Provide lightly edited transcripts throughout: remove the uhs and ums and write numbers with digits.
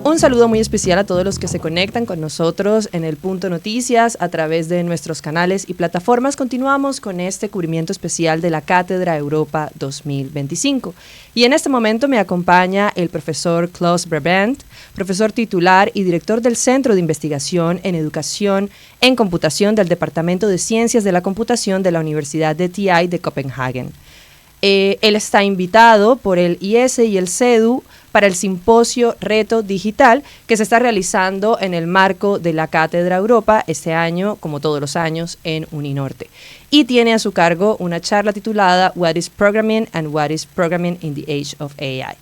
Un saludo muy especial a todos los que se conectan con nosotros en el Punto Noticias a través de nuestros canales y plataformas. Continuamos con este cubrimiento especial de la Cátedra Europa 2025. Y en este momento me acompaña el profesor Claus Brabrand, profesor titular y director del Centro de Investigación en Educación en Computación del Departamento de Ciencias de la Computación de la Universidad de TI de Copenhagen. Él está invitado por el IS y el CEDU para el simposio Reto Digital que se está realizando en el marco de la Cátedra Europa este año, como todos los años, en Uninorte. Y tiene a su cargo una charla titulada What is Programming and What is Programming in the Age of AI.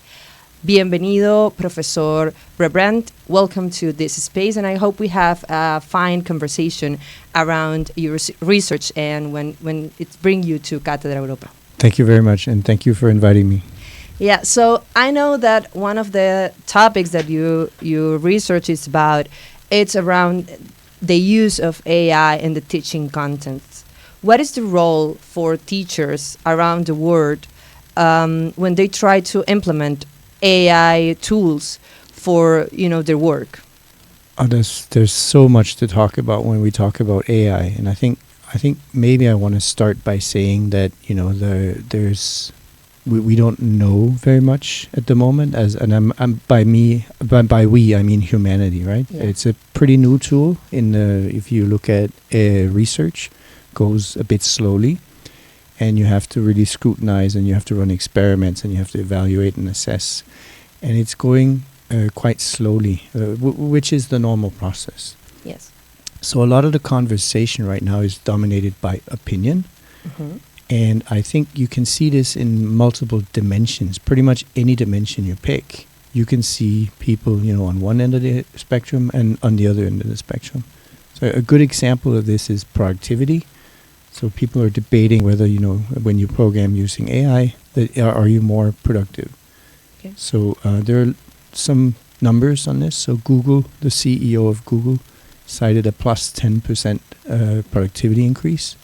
Bienvenido, Profesor Brabrand. Welcome to this space, and I hope we have a fine conversation around your research and when it brings you to Cátedra Europa. Thank you very much, and thank you for inviting me. Yeah, so I know that one of the topics that you research is about, it's around the use of AI in the teaching contents. What is the role for teachers around the world when they try to implement AI tools for their work? There's so much to talk about when we talk about AI, and I think maybe I want to start by saying that we don't know very much at the moment. By we I mean humanity, right? Yeah. It's a pretty new tool. If you look at research, goes a bit slowly, and you have to really scrutinize, and you have to run experiments, and you have to evaluate and assess, and it's going quite slowly, which is the normal process. Yes. So a lot of the conversation right now is dominated by opinion. Mm-hmm. And I think you can see this in multiple dimensions. Pretty much any dimension you pick, you can see people, on one end of the spectrum and on the other end of the spectrum. So a good example of this is productivity. So people are debating whether, when you program using AI, are you more productive? Okay. So there are some numbers on this. So Google, the CEO of Google, cited a plus 10% productivity increase,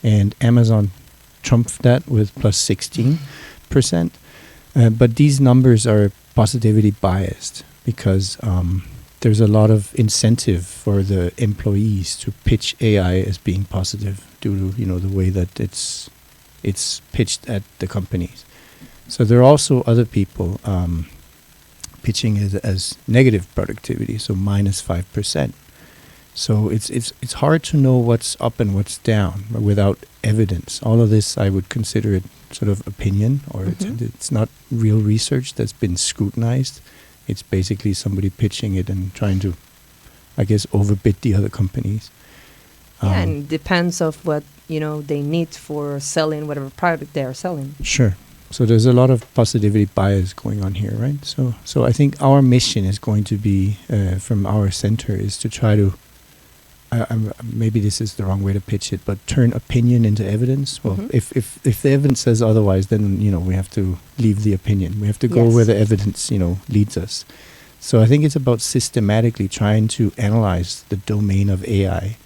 and Amazon trumped that with plus 16%. But these numbers are positivity biased because there's a lot of incentive for the employees to pitch AI as being positive due to the way that it's pitched at the companies. So there are also other people pitching it as negative productivity, so minus 5%. So it's hard to know what's up and what's down without evidence. All of this, I would consider it sort of opinion, or it's not real research that's been scrutinized. It's basically somebody pitching it and trying to, I guess, overbid the other companies. And it depends of what they need for selling whatever product they are selling. Sure. So there's a lot of positivity bias going on here, right? So I think our mission is going to be from our center is to try to. Maybe this is the wrong way to pitch it, but turn opinion into evidence. Well, if the evidence says otherwise, then we have to leave the opinion. We have to go where the evidence leads us. So I think it's about systematically trying to analyze the domain of AI.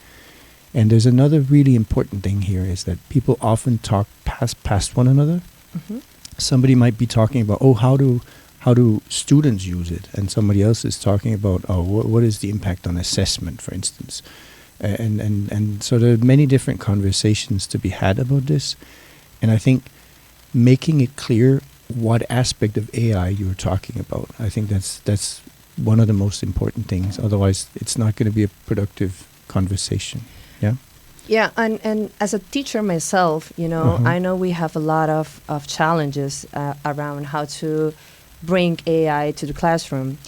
And there's another really important thing here is that people often talk past one another. Mm-hmm. Somebody might be talking about how do students use it, and somebody else is talking about what is the impact on assessment, for instance. And so there are many different conversations to be had about this. And I think making it clear what aspect of AI you're talking about, I think that's one of the most important things. Otherwise, it's not going to be a productive conversation. Yeah? Yeah, and as a teacher myself, I know we have a lot of challenges around how to bring AI to the classroom.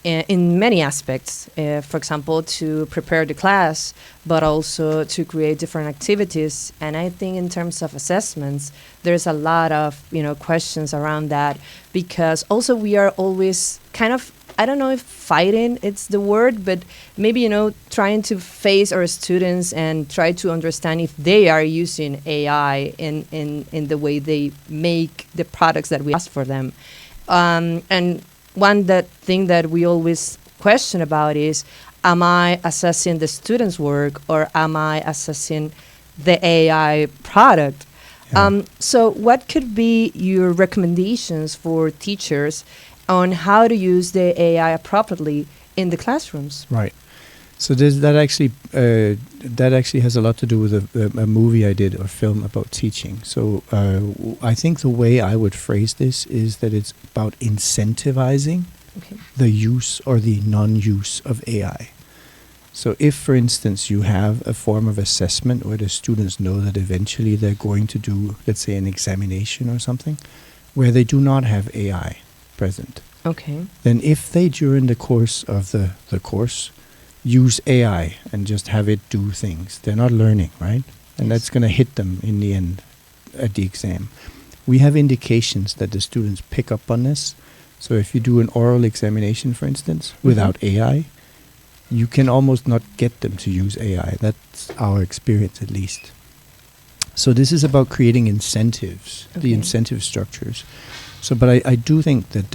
In many aspects, for example, to prepare the class, but also to create different activities. And I think in terms of assessments, there's a lot of, questions around that, because also we are always kind of, I don't know if fighting it's the word, but maybe, trying to face our students and try to understand if they are using AI in the way they make the products that we ask for them. And one thing that we always question about is, am I assessing the student's work or am I assessing the AI product? Yeah. So what could be your recommendations for teachers on how to use the AI appropriately in the classrooms? Right. So that actually has a lot to do with a movie I did, or film about teaching. So I think the way I would phrase this is that it's about incentivizing the use or the non-use of AI. So if, for instance, you have a form of assessment where the students know that eventually they're going to do, let's say, an examination or something, where they do not have AI present, then if they, during the course of the course, use AI and just have it do things, they're not learning, right? And that's going to hit them in the end at the exam. We have indications that the students pick up on this. So if you do an oral examination, for instance, without AI, you can almost not get them to use AI. That's our experience, at least. So this is about creating incentives, the incentive structures. So, but I do think that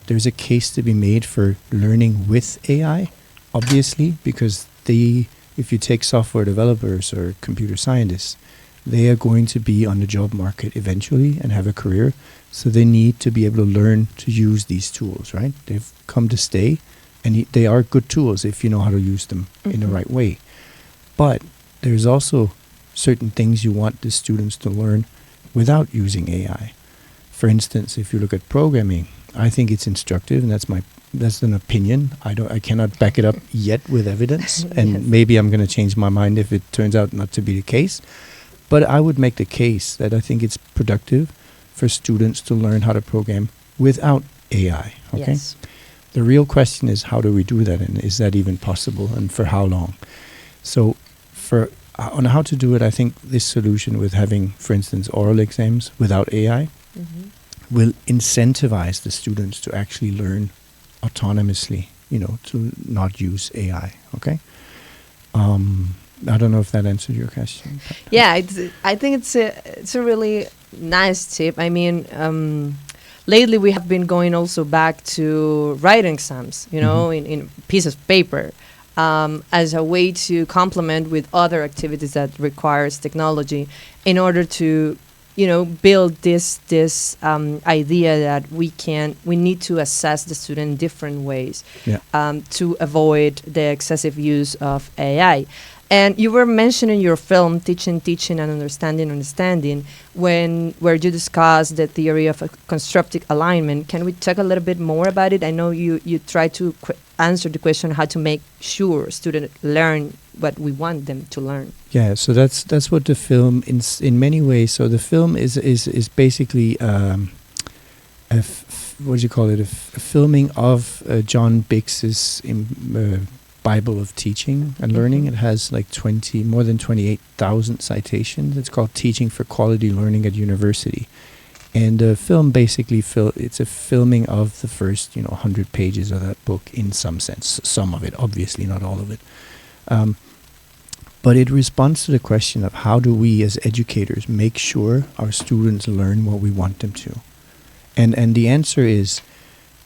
there's a case to be made for learning with AI, obviously, because if you take software developers or computer scientists, they are going to be on the job market eventually and have a career. So they need to be able to learn to use these tools, right? They've come to stay, and they are good tools if you know how to use them in the right way. But there's also certain things you want the students to learn without using AI. For instance, if you look at programming, I think it's instructive, and that's an opinion. I cannot back it up yet with evidence, and maybe I'm going to change my mind if it turns out not to be the case. But I would make the case that I think it's productive for students to learn how to program without AI. Okay. Yes. The real question is, how do we do that, and is that even possible, and for how long? So on how to do it, I think this solution with having, for instance, oral exams without AI will incentivize the students to actually learn autonomously, to not use AI. Okay. I don't know if that answered your question. Yeah, I think it's a really nice tip. I mean, lately we have been going also back to writing exams, in pieces of paper, as a way to complement with other activities that requires technology, in order to build this idea that we need to assess the student in different ways, to avoid the excessive use of AI. And you were mentioning your film, Teaching, and Understanding, where you discussed the theory of a constructive alignment. Can we talk a little bit more about it? I know you try to answer the question how to make sure students learn what we want them to learn. Yeah, so that's what the film, in many ways. So the film is basically a filming of John Biggs's Bible of Teaching and Learning. It has like more than 28,000 citations. It's called Teaching for Quality Learning at University. And the film basically, it's a filming of the first 100 pages of that book in some sense. Some of it, obviously, not all of it. But it responds to the question of how do we as educators make sure our students learn what we want them to. And the answer is,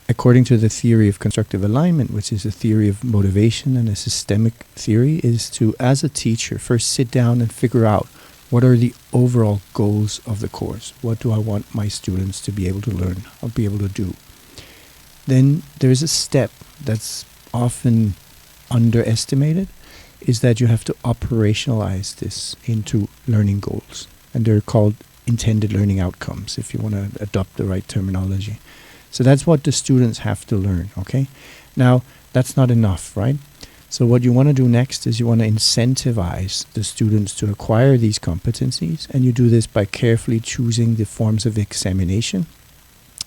according to the theory of constructive alignment, which is a theory of motivation and a systemic theory, is to, as a teacher, first sit down and figure out what are the overall goals of the course. What do I want my students to be able to learn or be able to do? Then there's a step that's often underestimated, is that you have to operationalize this into learning goals. And they're called intended learning outcomes, if you want to adopt the right terminology. So that's what the students have to learn, okay? Now, that's not enough, right? So what you want to do next is you want to incentivize the students to acquire these competencies, and you do this by carefully choosing the forms of examination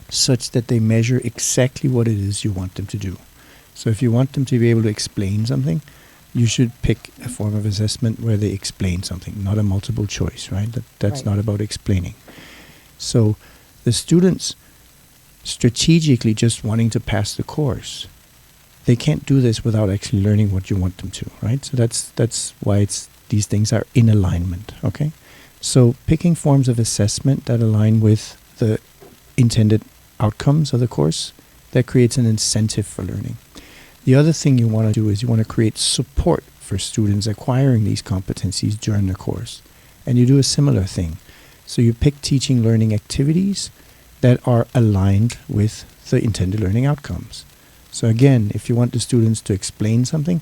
such that they measure exactly what it is you want them to do. So if you want them to be able to explain something, you should pick a form of assessment where they explain something, not a multiple choice, right? That's not about explaining. So the students strategically just wanting to pass the course, they can't do this without actually learning what you want them to, right? So that's why these things are in alignment, okay? So picking forms of assessment that align with the intended outcomes of the course, that creates an incentive for learning. The other thing you want to do is you want to create support for students acquiring these competencies during the course. And you do a similar thing. So you pick teaching learning activities that are aligned with the intended learning outcomes. So again, if you want the students to explain something,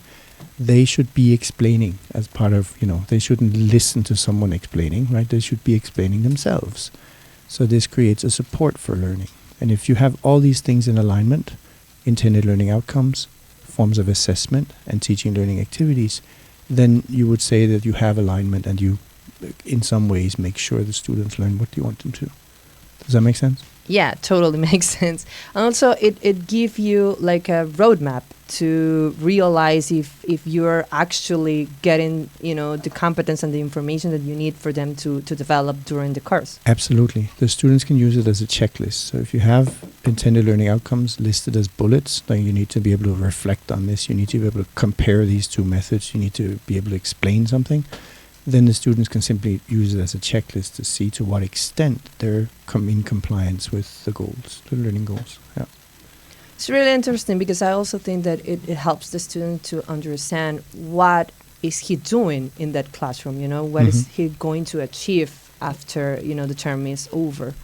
they should be explaining as part of, they shouldn't listen to someone explaining, right? They should be explaining themselves. So this creates a support for learning. And if you have all these things in alignment, intended learning outcomes, forms of assessment, and teaching learning activities, then you would say that you have alignment and you, in some ways, make sure the students learn what you want them to. Does that make sense? Yeah, totally makes sense. And also it gives you like a roadmap to realize if you're actually getting, the competence and the information that you need for them to develop during the course. Absolutely. The students can use it as a checklist. So if you have intended learning outcomes listed as bullets, then you need to be able to reflect on this. You need to be able to compare these two methods. You need to be able to explain something. Then the students can simply use it as a checklist to see to what extent they're in compliance with the goals, the learning goals. Yeah. It's really interesting because I also think that it helps the student to understand what is he doing in that classroom, what is he going to achieve after, the term is over.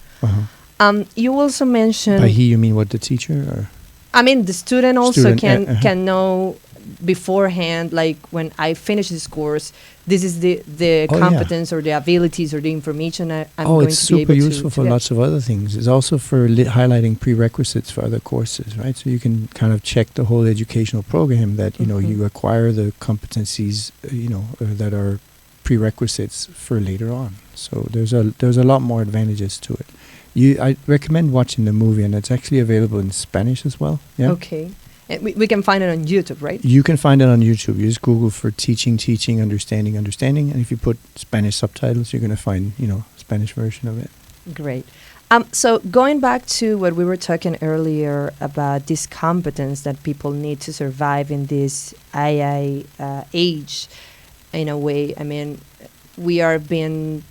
You also mentioned... By he, you mean what, the teacher? Or? I mean, the student also can know beforehand, like when I finish this course, this is the competence or the abilities or the information I'm going to be able to... Oh, it's super useful for lots of other things. It's also for highlighting prerequisites for other courses, right? So you can kind of check the whole educational program that, you acquire the competencies, that are prerequisites for later on. So there's a lot more advantages to it. I recommend watching the movie, and it's actually available in Spanish as well. Yeah. Okay. We can find it on YouTube, right? You can find it on YouTube. You just Google for teaching, understanding. And if you put Spanish subtitles, you're going to find, Spanish version of it. Great. So going back to what we were talking earlier about this competence that people need to survive in this AI age, in a way, I mean, we are being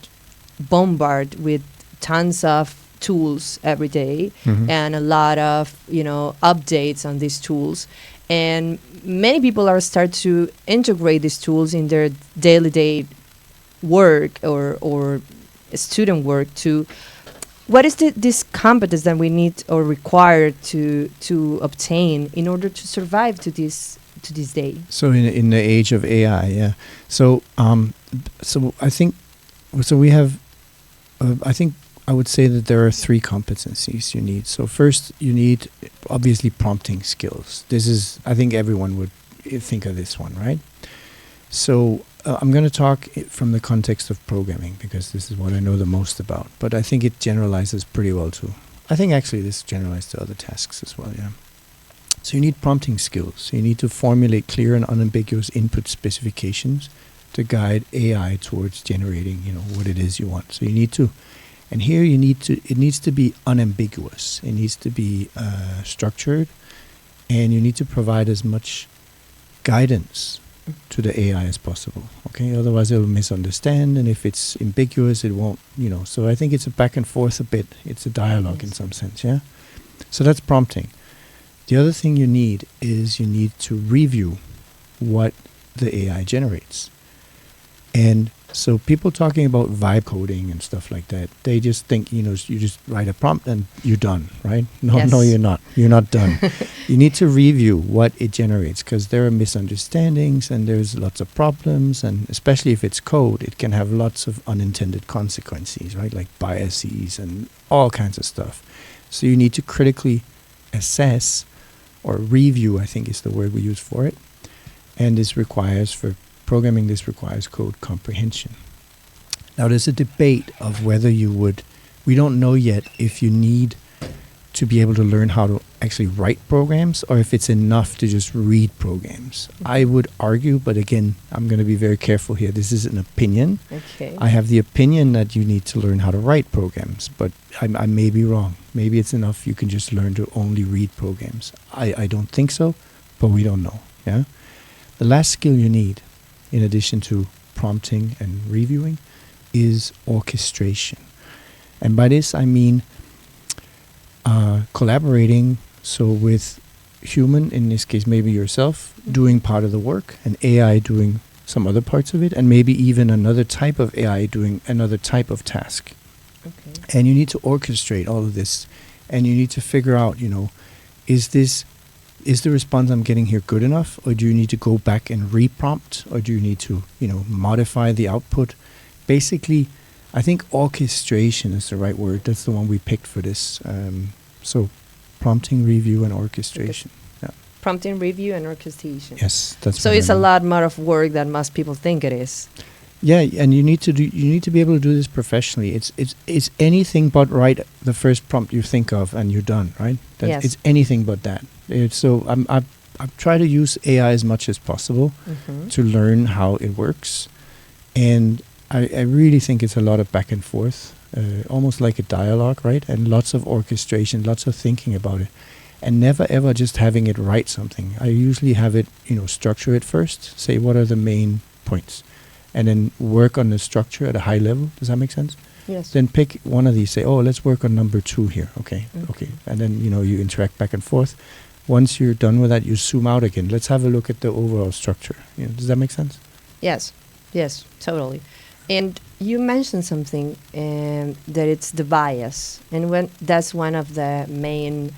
bombarded with tons of tools every day and a lot of updates on these tools, and many people are start to integrate these tools in their daily work or student work too. What is this competence that we need or require to obtain in order to survive to this day? So in the age of AI, yeah. So I think we have I would say that there are 3 competencies you need. So first, you need obviously prompting skills. I think everyone would think of this one, right? So I'm going to talk from the context of programming because this is what I know the most about. But I think it generalizes pretty well too. I think actually this generalizes to other tasks as well, yeah. So you need prompting skills. So you need to formulate clear and unambiguous input specifications to guide AI towards generating, what it is you want. So you need to... And here it needs to be unambiguous. It needs to be structured, and you need to provide as much guidance to the AI as possible. Okay, otherwise it will misunderstand, and if it's ambiguous, it won't. So I think it's a back and forth a bit. It's a dialogue in some sense. Yeah. So that's prompting. The other thing you need is you need to review what the AI generates, and so people talking about vibe coding and stuff like that, they just think, you just write a prompt and you're done, right? No, yes. No, you're not. You're not done. You need to review what it generates because there are misunderstandings and there's lots of problems, and especially if it's code, it can have lots of unintended consequences, right? Like biases and all kinds of stuff. So you need to critically assess or review, I think is the word we use for it. And this requires code comprehension. Now there's a debate of whether we don't know yet if you need to be able to learn how to actually write programs or if it's enough to just read programs. I would argue, but again, I'm going to be very careful here. This is an opinion. Okay. I have the opinion that you need to learn how to write programs, but I may be wrong. Maybe it's enough you can just learn to only read programs. I don't think so, but we don't know. Yeah. The last skill you need, in addition to prompting and reviewing, is orchestration. And by this I mean collaborating, so with human, in this case maybe yourself, doing part of the work, and AI doing some other parts of it, and maybe even another type of AI doing another type of task. Okay. And you need to orchestrate all of this, and you need to figure out, is the response I'm getting here good enough, or do you need to go back and reprompt, or do you need to, modify the output? Basically, I think orchestration is the right word. That's the one we picked for this. So prompting, review, and orchestration. Yeah. Prompting, review, and orchestration. Yes, that's. So it's a lot more of work than most people think it is. Yeah, and you need to be able to do this professionally. It's anything but write the first prompt you think of and you're done, right? Yes. It's anything but that. So I've tried to use AI as much as possible to learn how it works, and I really think it's a lot of back and forth, almost like a dialogue, right? And lots of orchestration, lots of thinking about it, and never ever just having it write something. I usually have it, structure it first, say what are the main points, and then work on the structure at a high level. Does that make sense? Yes. Then pick one of these, say, let's work on number 2 here. Okay. And then, you interact back and forth. Once you're done with that, you zoom out again. Let's have a look at the overall structure. Does that make sense? Yes, totally. And you mentioned something, that it's the bias. And that's one of the main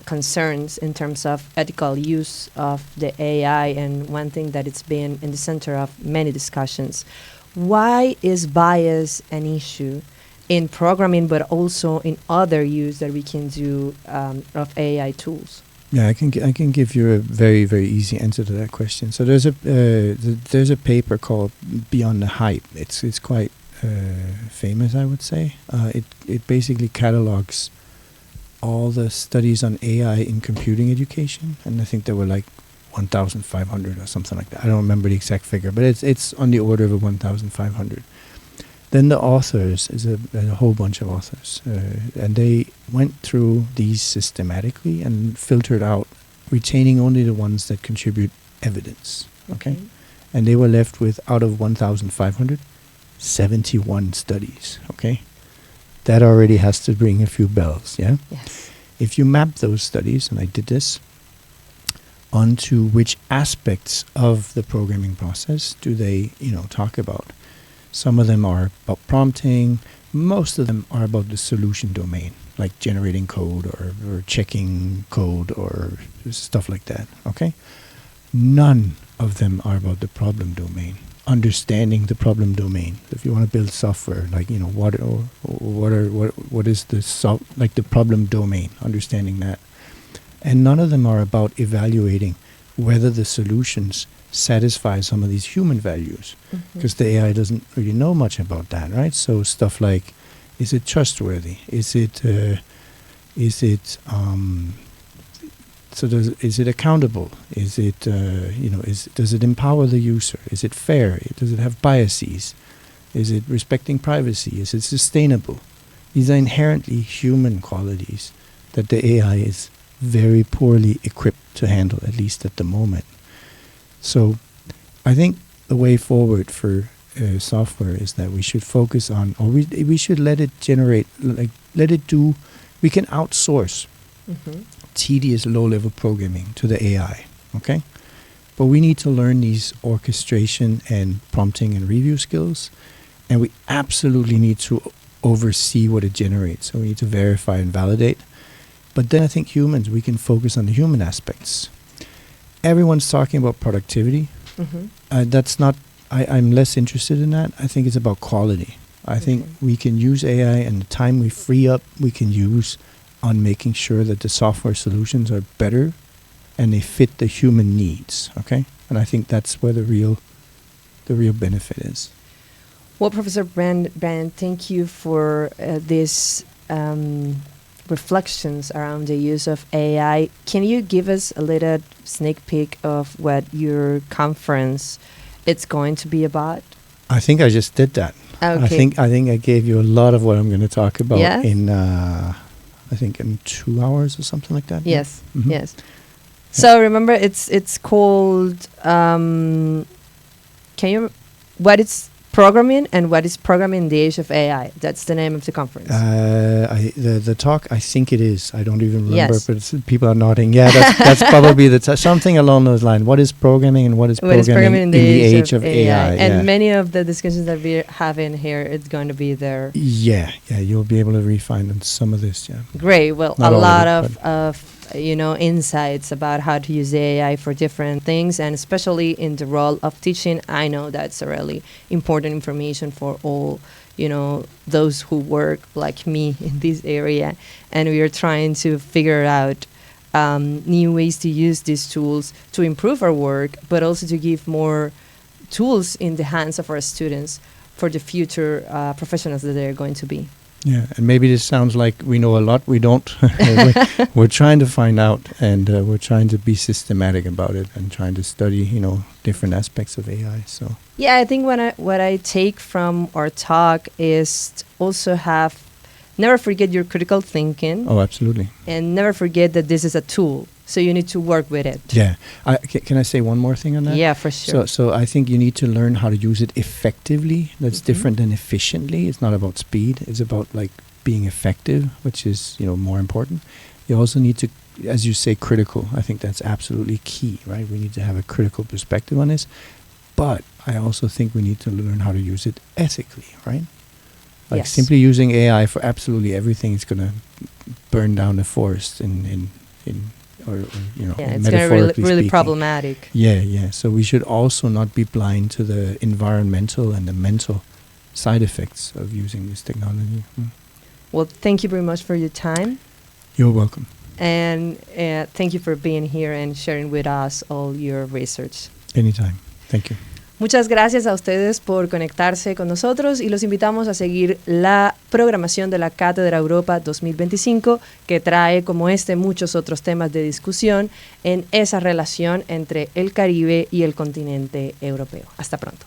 concerns in terms of ethical use of the AI, and one thing that it's been in the center of many discussions. Why is bias an issue in programming, but also in other use that we can do of AI tools? Yeah, I can give you a very, very easy answer to that question. So there's a paper called Beyond the Hype. It's quite famous, I would say. It basically catalogs all the studies on AI in computing education, and I think there were like 1,500 or something like that. I don't remember the exact figure, but it's on the order of 1,500. Then the authors, is a whole bunch of authors, and they went through these systematically and filtered out, retaining only the ones that contribute evidence. Okay? And they were left with, out of 1,500, 71 studies. Okay? That already has to ring a few bells, yeah? Yes. If you map those studies, and I did this, onto which aspects of the programming process do they, talk about. Some of them are about prompting. Most of them are about the solution domain, like generating code or checking code or stuff like that, okay? None of them are about the problem domain, understanding the problem domain. If you want to build software, like, what is the problem domain, understanding that. And none of them are about evaluating whether the solutions satisfy some of these human values, because the AI doesn't really know much about that, right? So stuff like, is it trustworthy? Is it accountable? Is it does it empower the user? Is it fair? Does it have biases? Is it respecting privacy? Is it sustainable? These are inherently human qualities that the AI is very poorly equipped to handle, at least at the moment. So I think the way forward for software is that we should focus on, or we should let it generate, let it do, we can outsource tedious low-level programming to the AI, okay? But we need to learn these orchestration and prompting and review skills, and we absolutely need to oversee what it generates. So we need to verify and validate. But then I think humans, we can focus on the human aspects. Everyone's talking about productivity. That's not, I'm less interested in that. I think it's about quality. I think we can use AI, and the time we free up, we can use on making sure that the software solutions are better and they fit the human needs, okay? And I think that's where the real benefit is. Well, Professor Brand, thank you for this reflections around the use of AI. Can you give us a little sneak peek of what your conference it's going to be about? I think I just did that. Okay. I think I gave you a lot of what I'm going to talk about in I think in 2 hours or something like that. Yes. Yes. So remember, it's called. What it's programming and what is programming in the age of AI. That's the name of the conference. The talk, I think it is. I don't even remember, Yes. but people are nodding. Yeah, that's probably something along those lines. What is programming and what is programming in the age of AI? And yeah. many of the discussions that we're having here, it's going to be there. Yeah, you'll be able to refine some of this. Yeah. Great. Well, Not a all lot of of insights about how to use AI for different things, and especially in the role of teaching. I know that's a really important information for all, those who work like me in this area, and we are trying to figure out new ways to use these tools to improve our work, but also to give more tools in the hands of our students for the future professionals that they're going to be. Yeah, and maybe this sounds like we know a lot. We don't. We're trying to find out, and we're trying to be systematic about it and trying to study, different aspects of AI. So yeah, I think what I take from our talk is also never forget your critical thinking. Oh, absolutely. And never forget that this is a tool, so you need to work with it. Yeah. Can I say one more thing on that? Yeah, for sure. So I think you need to learn how to use it effectively. That's different than efficiently. It's not about speed. It's about being effective, which is, more important. You also need to, as you say, critical. I think that's absolutely key, right? We need to have a critical perspective on this. But I also think we need to learn how to use it ethically, right? Yes. Simply using AI for absolutely everything is going to burn down the forest or it's metaphorically really speaking. problematic. Yeah. So we should also not be blind to the environmental and the mental side effects of using this technology. Well, thank you very much for your time. You're welcome. And thank you for being here and sharing with us all your research. Anytime. Thank you. Muchas gracias a ustedes por conectarse con nosotros y los invitamos a seguir la programación de la Cátedra Europa 2025, que trae como muchos otros temas de discusión en esa relación entre el Caribe y el continente europeo. Hasta pronto.